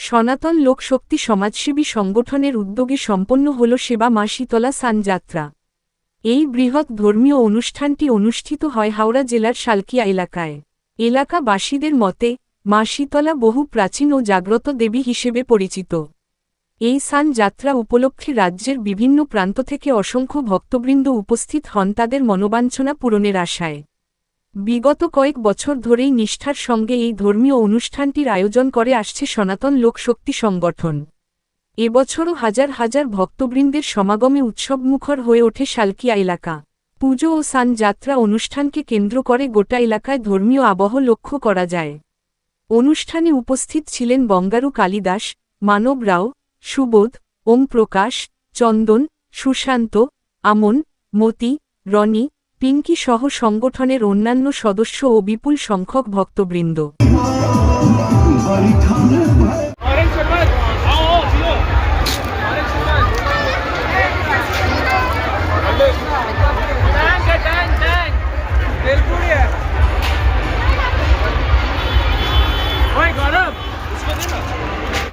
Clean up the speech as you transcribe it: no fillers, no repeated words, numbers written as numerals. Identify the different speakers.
Speaker 1: সনাতন লোকশক্তি সমাজসেবী সংগঠনের উদ্যোগে সম্পন্ন হল সেবা মা শীতলা সানযাত্রা। এই বৃহৎ ধর্মীয় অনুষ্ঠানটি অনুষ্ঠিত হয় হাওড়া জেলার শালকিয়া এলাকায়। এলাকাবাসীদের মতে মা শীতলা বহু প্রাচীন ও জাগ্রত দেবী হিসেবে পরিচিত। এই সান যাত্রা উপলক্ষে রাজ্যের বিভিন্ন প্রান্ত থেকে অসংখ্য ভক্তবৃন্দ উপস্থিত হন তাদের মনোবাঞ্ছনা পূরণের আশায়। বিগত কয়েক বছর ধরেই নিষ্ঠার সঙ্গে এই ধর্মীয় অনুষ্ঠানটির আয়োজন করে আসছে সনাতন লোকশক্তি সংগঠন। এবছরও হাজার হাজার ভক্তবৃন্দের সমাগমে উৎসবমুখর হয়ে ওঠে শালকিয়া এলাকা। পুজো ও সান যাত্রা অনুষ্ঠানকে কেন্দ্র করে গোটা এলাকায় ধর্মীয় আবহ লক্ষ্য করা যায়। অনুষ্ঠানে উপস্থিত ছিলেন বঙ্গারু কালিদাস, মানব রাও, সুবোধ, ওম প্রকাশ, চন্দন, সুশান্ত, আমন, মতি, রনি, পিঙ্কি সহ সংগঠনের অন্যান্য সদস্য ও বিপুল সংখ্যক ভক্তবৃন্দ।